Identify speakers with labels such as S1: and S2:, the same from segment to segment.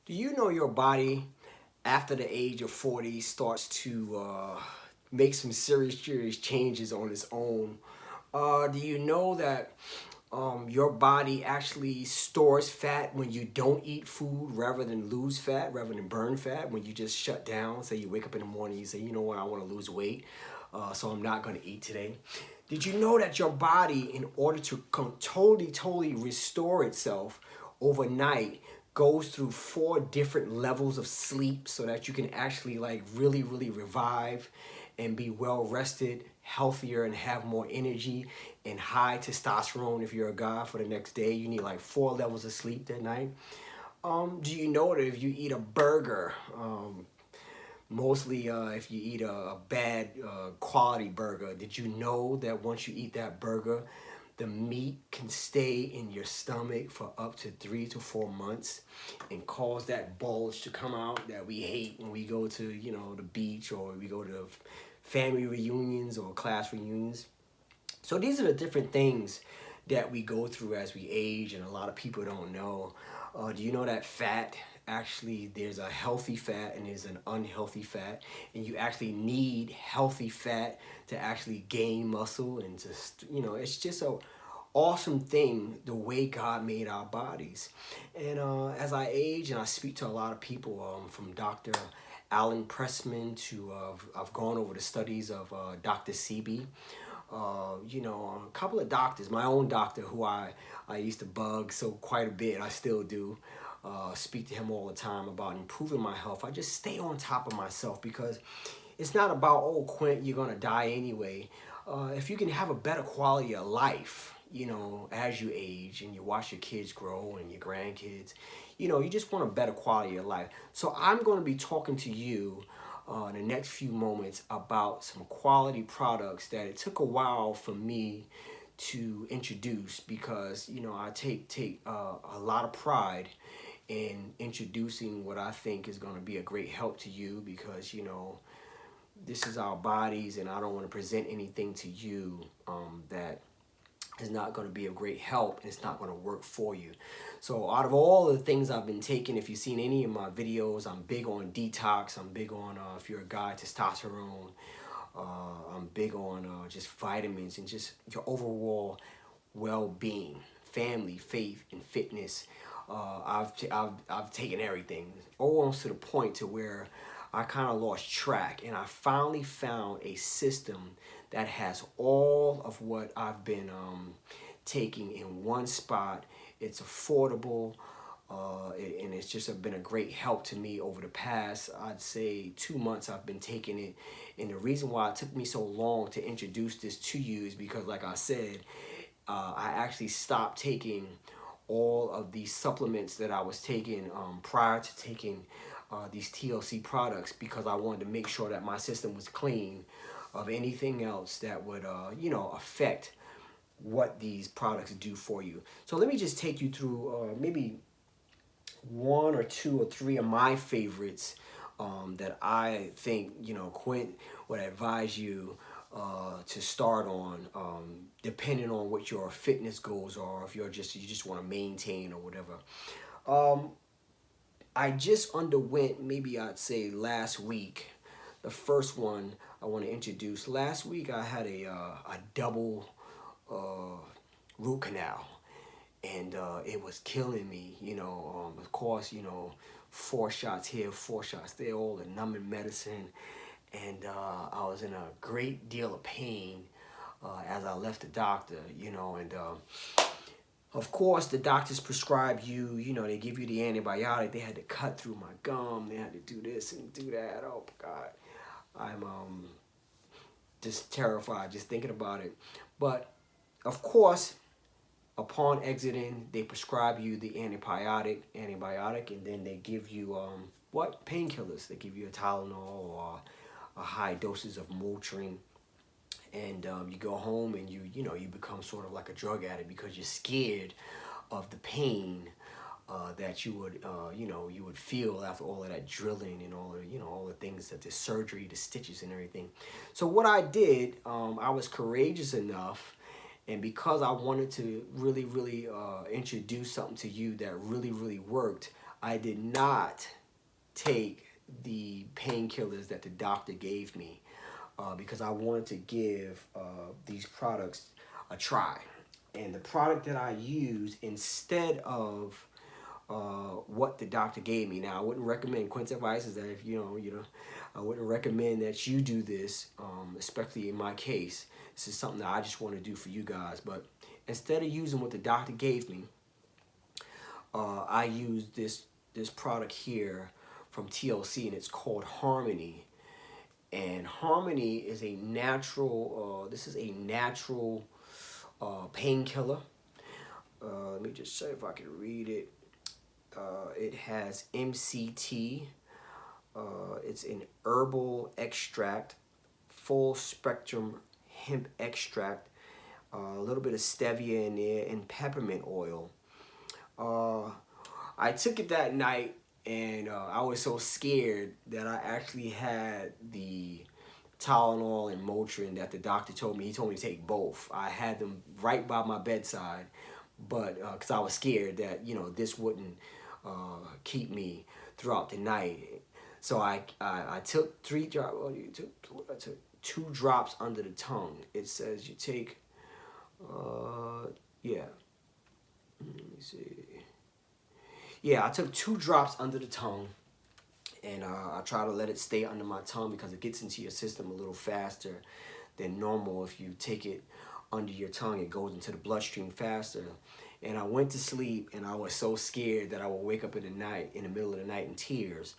S1: Do you know your body after the age of 40 starts to make some serious changes on its own? Do you know that your body actually stores fat when you don't eat food rather than lose fat, rather than burn fat? When you just shut down, say you wake up in the morning, you say, you know what, I want to lose weight, so I'm not going to eat today. Did you know that your body, in order to totally restore itself overnight, goes through 4 different levels of sleep so that you can actually like really revive and be well rested, healthier, and have more energy and high testosterone if you're a guy for the next day? You need like 4 levels of sleep that night. Do you know that if you eat a burger, mostly if you eat a bad quality burger, did you know that once you eat that burger, the meat can stay in your stomach for up to 3 to 4 months and cause that bulge to come out that we hate when we go to, the beach, or we go to family reunions or class reunions? So these are the different things that we go through as we age, and a lot of people don't know. Do you know that fat, actually, there's a healthy fat and there's an unhealthy fat, and you actually need healthy fat to actually gain muscle, and just, it's just a awesome thing the way God made our bodies. And as I age and I speak to a lot of people, from Dr. Alan Pressman to I've gone over the studies of Dr. Sebi, a couple of doctors, my own doctor who I used to bug so quite a bit, I still do. Speak to him all the time about improving my health. I just stay on top of myself because it's not about, oh, Quint, you're going to die anyway. If you can have a better quality of life, as you age and you watch your kids grow and your grandkids, you just want a better quality of life. So I'm going to be talking to you in the next few moments about some quality products that it took a while for me to introduce, because I take a lot of pride in introducing what I think is going to be a great help to you, because this is our bodies, and I don't want to present anything to you that is not going to be of great help, and it's not going to work for you. So out of all the things I've been taking, if you've seen any of my videos, I'm big on detox. I'm big on, if you're a guy, testosterone. I'm big on just vitamins and just your overall well-being, family, faith, and fitness. I've taken everything almost to the point to where I kind of lost track, and I finally found a system that has all of what I've been taking in one spot. It's affordable, and it's just been a great help to me over the past, I'd say, 2 months I've been taking it. And the reason why it took me so long to introduce this to you is because, like I said, I actually stopped taking all of these supplements that I was taking prior to taking these TLC products, because I wanted to make sure that my system was clean of anything else that would, affect what these products do for you. So let me just take you through maybe 1 or 2 or 3 of my favorites that I think, Quint would advise you to start on, depending on what your fitness goals are, if you just want to maintain or whatever. I just underwent, maybe I'd say last week, the first one I want to introduce. Last week I had a double root canal, and it was killing me. Of course, 4 shots here, 4 shots there, all the numbing medicine, and I was in a great deal of pain as I left the doctor. And of course, the doctors prescribe you, they give you the antibiotic. They had to cut through my gum. They had to do this and do that. Oh, God. I'm just terrified just thinking about it. But, of course, upon exiting, they prescribe you the antibiotic, and then they give you, painkillers. They give you a Tylenol or a high doses of Motrin. And you go home and you become sort of like a drug addict, because you're scared of the pain that you would feel after all of that drilling and all the things, that the surgery, the stitches and everything. So what I did, I was courageous enough, and because I wanted to really introduce something to you that really worked, I did not take the painkillers that the doctor gave me because I wanted to give these products a try. And the product that I used instead of what the doctor gave me. Now, I wouldn't recommend Quince advice is that if I wouldn't recommend that you do this, especially in my case. This is something that I just want to do for you guys. But instead of using what the doctor gave me, I used this product here from TLC, and it's called Harmony. And Harmony is a natural. This is a natural painkiller. Let me just see if I can read it. It has MCT. It's an herbal extract, full spectrum hemp extract, a little bit of stevia in there, and peppermint oil. I took it that night, and I was so scared that I actually had the Tylenol and Motrin that the doctor told me. He told me to take both. I had them right by my bedside, but because I was scared that this wouldn't keep me throughout the night. So I took 3 drops. Well, I took 2 drops under the tongue. It says you take, yeah. Let me see. Yeah, I took 2 drops under the tongue, and I try to let it stay under my tongue because it gets into your system a little faster than normal. If you take it under your tongue, it goes into the bloodstream faster. And I went to sleep, and I was so scared that I would wake up in the middle of the night in tears.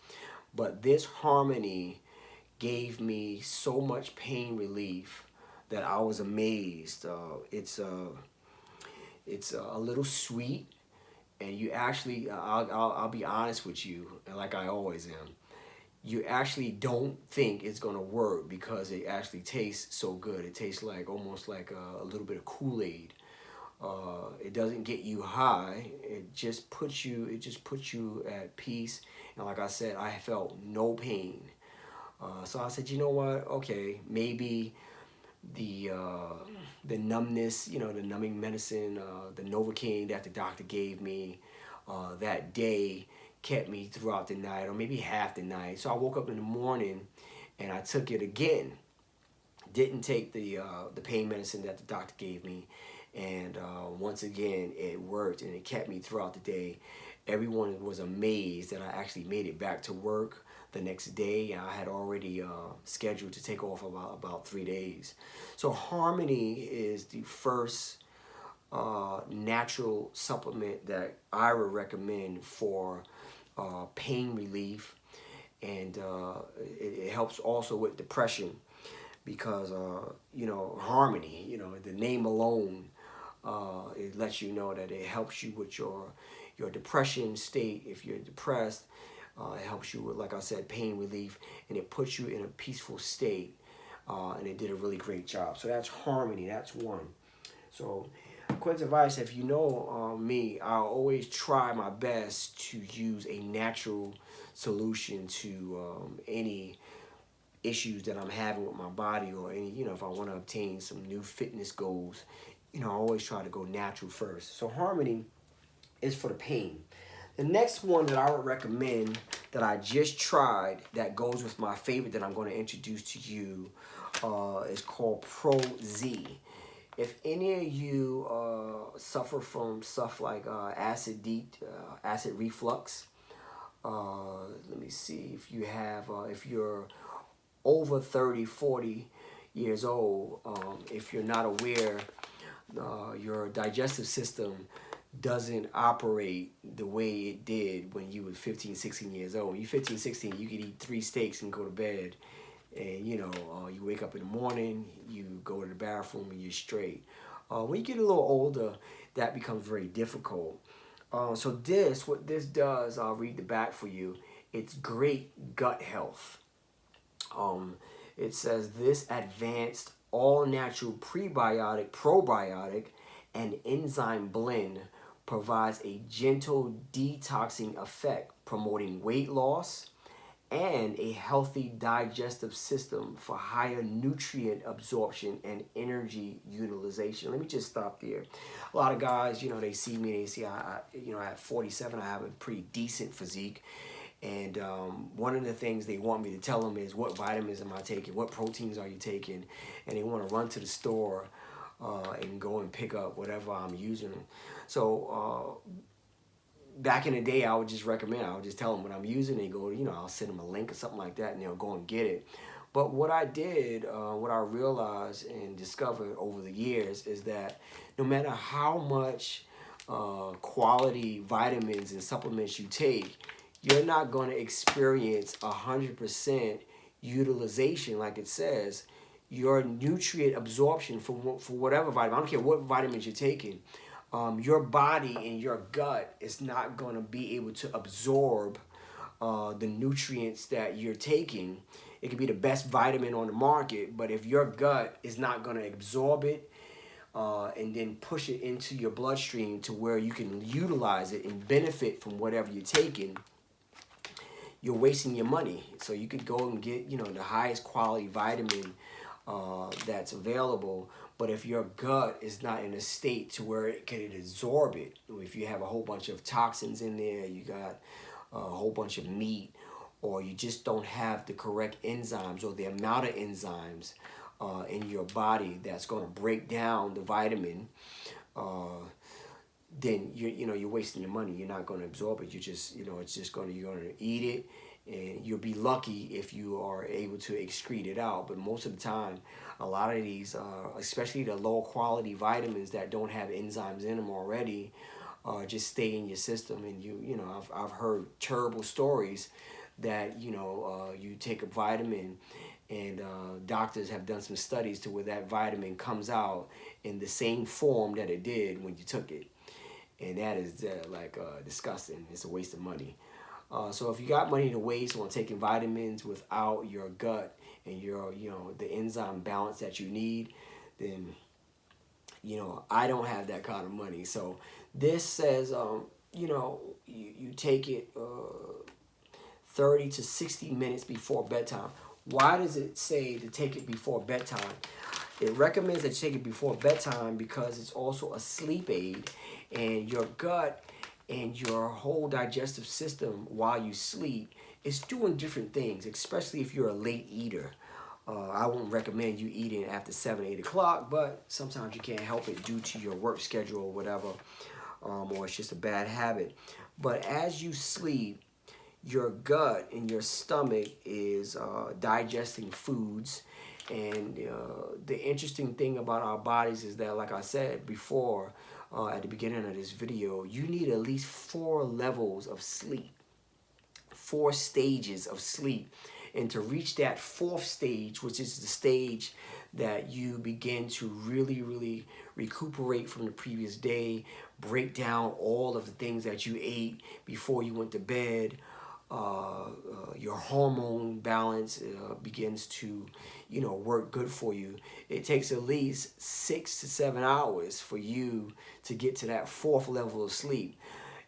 S1: But this Harmony gave me so much pain relief that I was amazed. It's a little sweet, and you actually, I'll be honest with you, and like I always am, you actually don't think it's gonna work because it actually tastes so good. It tastes like almost like a little bit of Kool-Aid. It doesn't get you high. It just puts you at peace. And like I said, I felt no pain. So I said, you know what? Okay, maybe the numbness, the numbing medicine, the Novocaine that the doctor gave me that day kept me throughout the night, or maybe half the night. So I woke up in the morning and I took it again. Didn't take the pain medicine that the doctor gave me. And once again, it worked, and it kept me throughout the day. Everyone was amazed that I actually made it back to work the next day. I had already scheduled to take off about 3 days. So Harmony is the first natural supplement that I would recommend for pain relief, and it helps also with depression because Harmony, the name alone, it lets you know that it helps you with your depression state. If you're depressed, it helps you with, like I said, pain relief, and it puts you in a peaceful state, and it did a really great job. So that's Harmony. That's one. So Quince advice, if you know me, I'll always try my best to use a natural solution to any issues that I'm having with my body, or any, if I want to obtain some new fitness goals, I always try to go natural first. So Harmony is for the pain. The next one that I would recommend that I just tried that goes with my favorite that I'm going to introduce to you is called Pro-Z. If any of you suffer from stuff like acid reflux, let me see, if you have, if you're over 30, 40 years old, if you're not aware, your digestive system doesn't operate the way it did when you were 15, 16 years old. When you're 15, 16, you could eat 3 steaks and go to bed. And, you wake up in the morning, you go to the bathroom, and you're straight. When you get a little older, that becomes very difficult. So what this does, I'll read the back for you. It's great gut health. It says this advanced all-natural prebiotic, probiotic, and enzyme blend provides a gentle detoxing effect, promoting weight loss and a healthy digestive system for higher nutrient absorption and energy utilization. Let me just stop there. A lot of guys, they see me, they see at 47, I have a pretty decent physique. And one of the things they want me to tell them is, what vitamins am I taking? What proteins are you taking? And they want to run to the store and go and pick up whatever I'm using. So back in the day, I would just tell them what I'm using. They go, I'll send them a link or something like that, and they'll go and get it. But what I did, what I realized and discovered over the years is that no matter how much quality vitamins and supplements you take, you're not going to experience 100% utilization like it says. Your nutrient absorption for whatever vitamin, I don't care what vitamins you're taking, your body and your gut is not going to be able to absorb the nutrients that you're taking. It could be the best vitamin on the market, but if your gut is not going to absorb it and then push it into your bloodstream to where you can utilize it and benefit from whatever you're taking, you're wasting your money. So you could go and get, the highest quality vitamin that's available, but if your gut is not in a state to where it can absorb it, if you have a whole bunch of toxins in there, you got a whole bunch of meat, or you just don't have the correct enzymes or the amount of enzymes in your body that's going to break down the vitamin, then you're wasting your money. You're not going to absorb it. You just you're going to eat it, and you'll be lucky if you are able to excrete it out. But most of the time, a lot of these, especially the low quality vitamins that don't have enzymes in them already, just stay in your system. And I've heard terrible stories that you take a vitamin, and doctors have done some studies to where that vitamin comes out in the same form that it did when you took it. And that is disgusting. It's a waste of money. So if you got money to waste on taking vitamins without your gut and your the enzyme balance that you need, then I don't have that kind of money. So this says you take it 30 to 60 minutes before bedtime. Why does it say to take it before bedtime? It recommends that you take it before bedtime because it's also a sleep aid, and your gut and your whole digestive system while you sleep is doing different things, especially if you're a late eater. I won't recommend you eating after 7, 8 o'clock, but sometimes you can't help it due to your work schedule or whatever, or it's just a bad habit. But as you sleep, your gut and your stomach is digesting foods. And the interesting thing about our bodies is that, like I said before at the beginning of this video, you need at least 4 levels of sleep, 4 stages of sleep. And to reach that 4th stage, which is the stage that you begin to really, really recuperate from the previous day, break down all of the things that you ate before you went to bed, your hormone balance begins to work good for you. It takes at least 6 to 7 hours for you to get to that 4th level of sleep.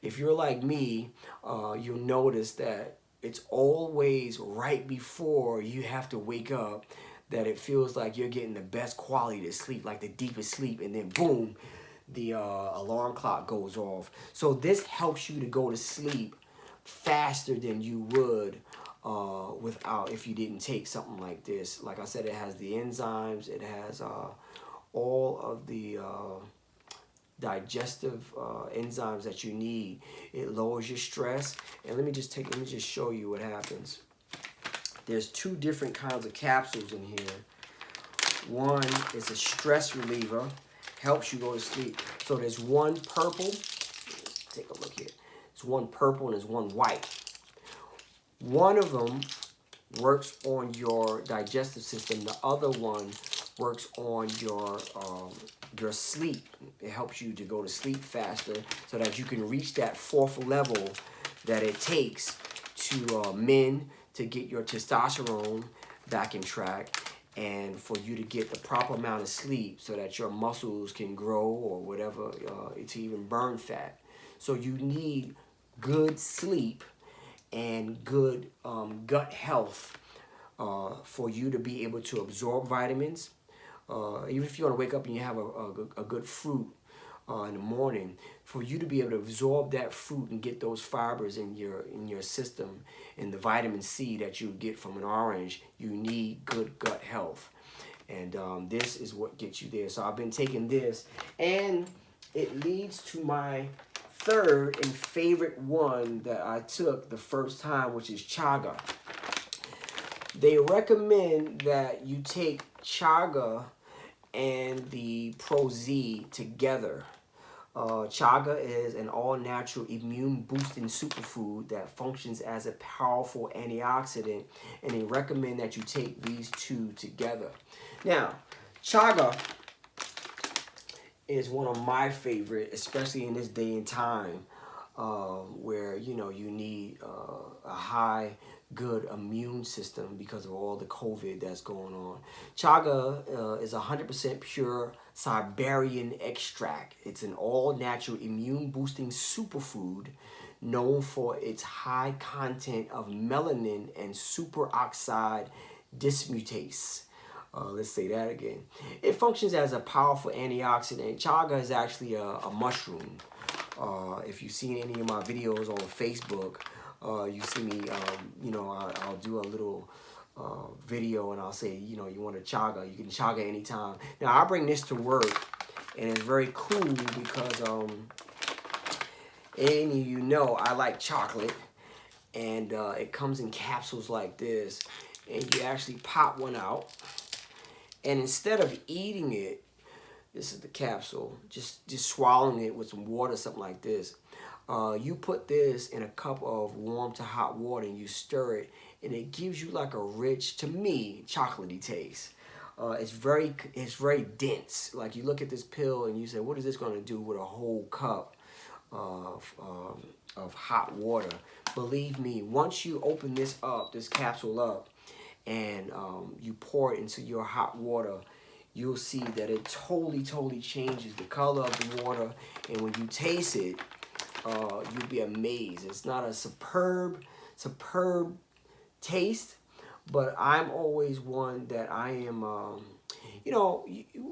S1: If you're like me, you'll notice that it's always right before you have to wake up that it feels like you're getting the best quality of sleep, like the deepest sleep, and then boom, the alarm clock goes off. So this helps you to go to sleep faster than you would without, if you didn't take something like this. Like I said, it has the enzymes, it has all of the digestive enzymes that you need. It lowers your stress. And let me just show you what happens. There's 2 different kinds of capsules in here. One is a stress reliever, helps you go to sleep. So there's one purple. Take a look here. There's one purple and there's one white. One of them works on your digestive system. The other one works on your sleep. It helps you to go to sleep faster so that you can reach that 4th level that it takes to men to get your testosterone back in track, and for you to get the proper amount of sleep so that your muscles can grow or whatever, to even burn fat. So you need good sleep, and good gut health for you to be able to absorb vitamins. Even if you want to wake up and you have a good fruit in the morning, for you to be able to absorb that fruit and get those fibers in your system and the vitamin C that you get from an orange, you need good gut health. And this is what gets you there. So I've been taking this, and it leads to my third and favorite one that I took the first time, which is chaga. They recommend that you take chaga and the Pro-Z together. Chaga is an all-natural immune-boosting superfood that functions as a powerful antioxidant, and they recommend that you take these two together. Now, chaga is one of my favorite, especially in this day and time, where you need a high good immune system because of all the COVID that's going on. Chaga is 100% pure Siberian extract. It's an all-natural immune-boosting superfood known for its high content of melanin and superoxide dismutase. Let's say that again. It functions as a powerful antioxidant. Chaga is actually a mushroom. If you've seen any of my videos on Facebook, you see me, I'll do a little video and I'll say, you want a chaga, you can chaga anytime. Now, I bring this to work, and it's very cool because, I like chocolate, and it comes in capsules like this, and you actually pop one out, and instead of eating it, this is the capsule, just swallowing it with some water, something like this. You put this in a cup of warm to hot water and you stir it, and it gives you like a rich, to me, chocolatey taste. It's very dense. Like, you look at this pill and you say, what is this going to do with a whole cup of hot water? Believe me, once you open this capsule up, and you pour it into your hot water, you'll see that it totally changes the color of the water, and when you taste it, you'll be amazed. It's not a superb taste, but I'm always one that I am,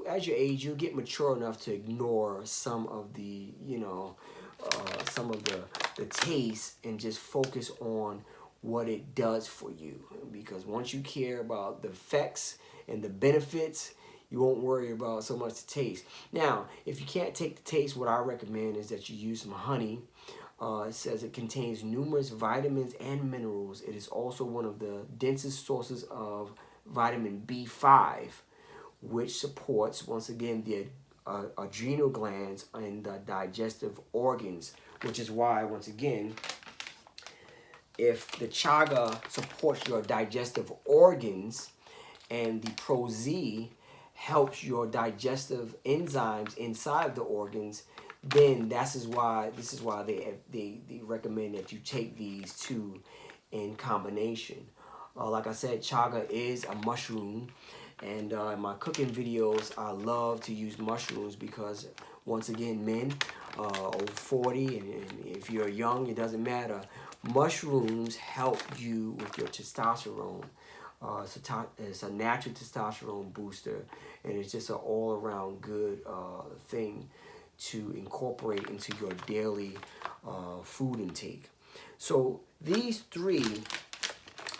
S1: as you age, you get mature enough to ignore some of the, the taste and just focus on what it does for you. Because once you care about the effects and the benefits, you won't worry about so much the taste. Now, if you can't take the taste, what I recommend is that you use some honey. It says it contains numerous vitamins and minerals. It is also one of the densest sources of vitamin B5, which supports, once again, the adrenal glands and the digestive organs, which is why, once again, if the chaga supports your digestive organs and the Pro-Z helps your digestive enzymes inside the organs, then this is why they recommend that you take these two in combination. Like I said, chaga is a mushroom, and in my cooking videos, I love to use mushrooms because, once again, men over 40, and if you're young, it doesn't matter. Mushrooms help you with your testosterone. It's a natural testosterone booster, and it's just an all-around good thing to incorporate into your daily food intake. So these three,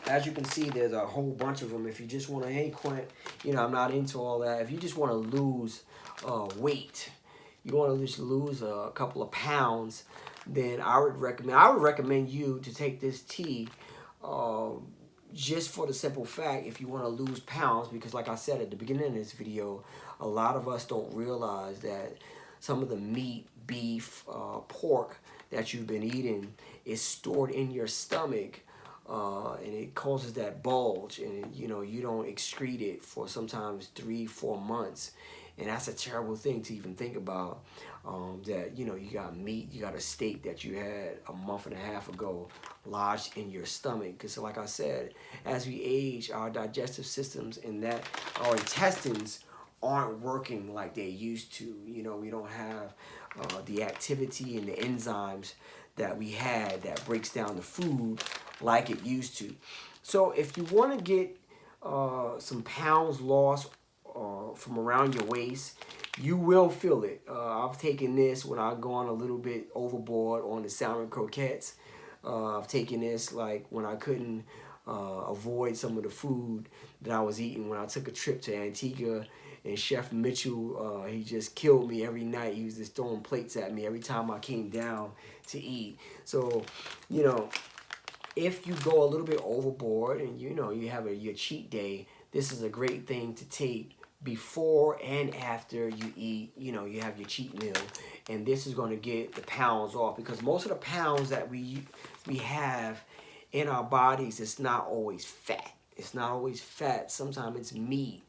S1: as you can see, there's a whole bunch of them. If you just want to, hey, Quint, I'm not into all that. If you just want to lose weight, you want to just lose a couple of pounds, then I would recommend you to take this tea just for the simple fact, if you want to lose pounds, because like I said at the beginning of this video, a lot of us don't realize that some of the meat, beef, pork that you've been eating is stored in your stomach, and it causes that bulge, and you don't excrete it for sometimes 3-4 months. And that's a terrible thing to even think about, that, you got meat, you got a steak that you had a month and a half ago lodged in your stomach. Because like I said, as we age, our digestive systems and our intestines aren't working like they used to. We don't have the activity and the enzymes that we had that breaks down the food like it used to. So if you want to get some pounds lost from around your waist, you will feel it. I've taken this when I've gone a little bit overboard on the salmon croquettes. I've taken this like when I couldn't avoid some of the food that I was eating when I took a trip to Antigua. And Chef Mitchell, he just killed me every night. He was just throwing plates at me every time I came down to eat. So, you know, if you go a little bit overboard and you have your cheat day, this is a great thing to take before and after you eat. You have your cheat meal, and this is going to get the pounds off, because most of the pounds that we have in our bodies, it's not always fat. It's not always fat. Sometimes it's meat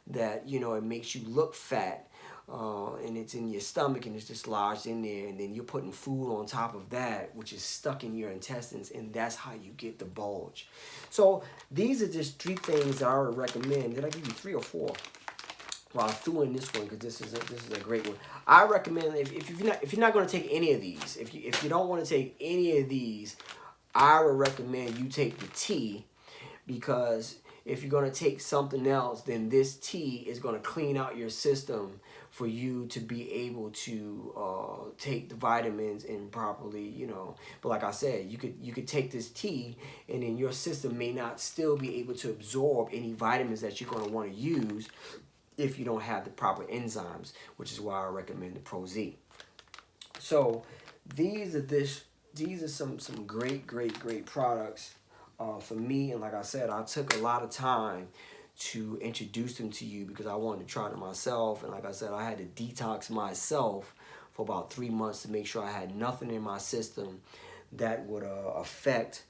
S1: that it makes you look fat, and it's in your stomach and it's just lodged in there, and then you're putting food on top of that, which is stuck in your intestines, and that's how you get the bulge. So these are just 3 things that I would recommend. Did I give you 3 or 4? Well, I threw in this one because this is a great one. I recommend if you're not going to take any of these, if you don't want to take any of these, I would recommend you take the tea, because if you're going to take something else, then this tea is going to clean out your system for you to be able to take the vitamins and properly, But like I said, you could take this tea, and then your system may not still be able to absorb any vitamins that you're going to want to use if you don't have the proper enzymes, which is why I recommend the Pro-Z. So these are some great products for me. And like I said, I took a lot of time to introduce them to you because I wanted to try them myself. And like I said, I had to detox myself for about 3 months to make sure I had nothing in my system that would affect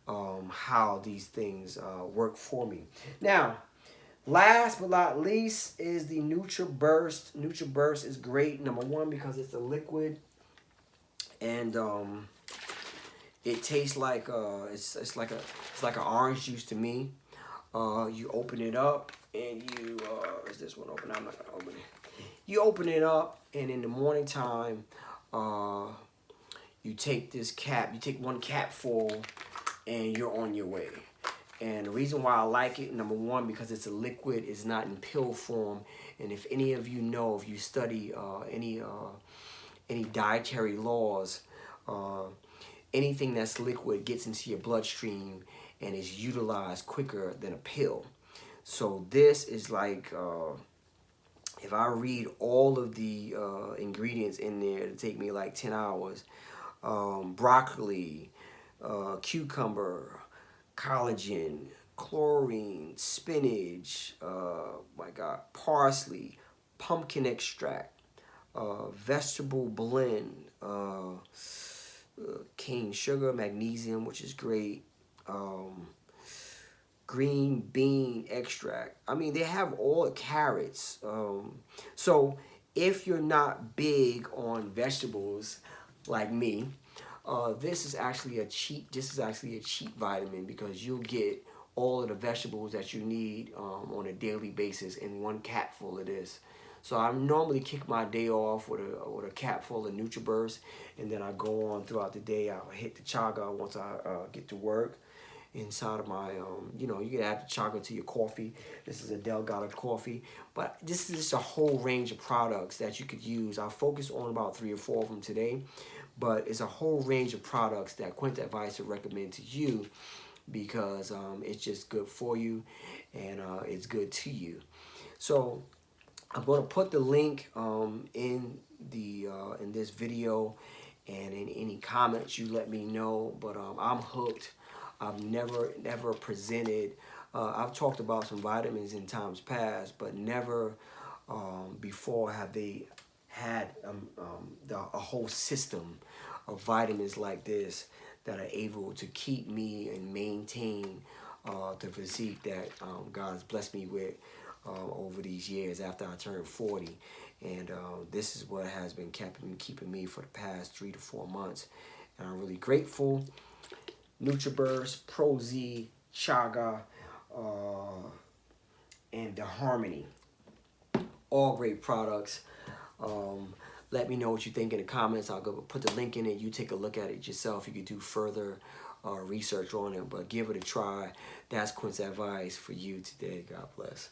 S1: how these things work for me. Now, last but not least is the NutriBurst. NutriBurst is great, number one, because it's a liquid, and it tastes like it's like an orange juice to me. You open it up and you is this one open? I'm not gonna open it. You open it up, and in the morning time, you take this cap. You take 1 cap full, and you're on your way. And the reason why I like it, number one, because it's a liquid, it's not in pill form. And if any of you know, if you study any dietary laws, anything that's liquid gets into your bloodstream and is utilized quicker than a pill. So this is like, if I read all of the ingredients in there, it'll take me like 10 hours. Broccoli, cucumber, collagen, chlorine, spinach, parsley, pumpkin extract, vegetable blend, cane sugar, magnesium, which is great, green bean extract. I mean, they have all the carrots. So if you're not big on vegetables like me, this is actually a cheat. This is actually a cheat vitamin, because you'll get all of the vegetables that you need on a daily basis in 1 cap full of this. So I normally kick my day off with a cap full of NutriBurst, and then I go on throughout the day. I'll hit the chaga once I get to work. Inside of my, you can add the chaga to your coffee. This is a Delgado coffee, but this is just a whole range of products that you could use. I'll focus on about 3 or 4 of them today, but it's a whole range of products that Quint Advice would recommend to you, because it's just good for you, and it's good to you. So I'm going to put the link in this video, and in any comments you let me know. But I'm hooked. I've never presented. I've talked about some vitamins in times past, but never before have they had a whole system of vitamins like this that are able to keep me and maintain the physique that God's blessed me with over these years after I turned 40. And this is what has been keeping me for the past 3 to 4 months. And I'm really grateful. NutriBurst, Pro-Z, Chaga, and the Harmony. All great products. Let me know what you think in the comments. I'll go put the link in it. You take a look at it yourself. You can do further research on it, but give it a try. That's Quint's advice for you today. God bless.